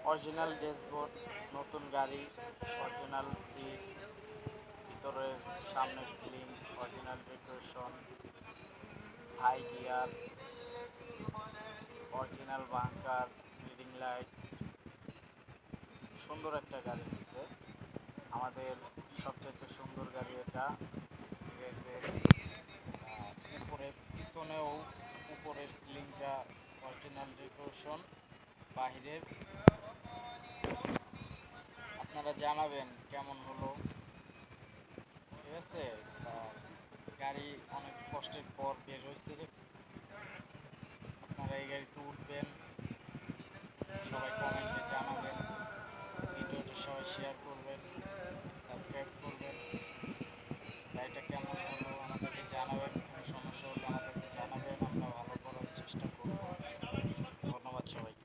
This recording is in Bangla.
অরিজিনাল ড্যাশবোর্ড, নতুন গাড়ি, অরিজিনাল সিট, ভিতরের সামনের ceiling, original decoration, high gear, original bunker, reading light, সুন্দর একটা গাড়ি দিচ্ছে। আমাদের সবচেয়ে সুন্দর গাড়ি এটা। ঠিক আছে, উপরে পিছনেও উপরের সিলিংটা অরিজিনাল ডেকোরেশন, বাহিরের। আপনারা জানাবেন কেমন হলো। ঠিক আছে, গাড়ি অনেক কষ্টের পর বের হয়েছে। আপনারা এই গাড়িতে উঠবেন, সবাই কমেন্টে জানাবেন, ভিডিওটা সবাই শেয়ার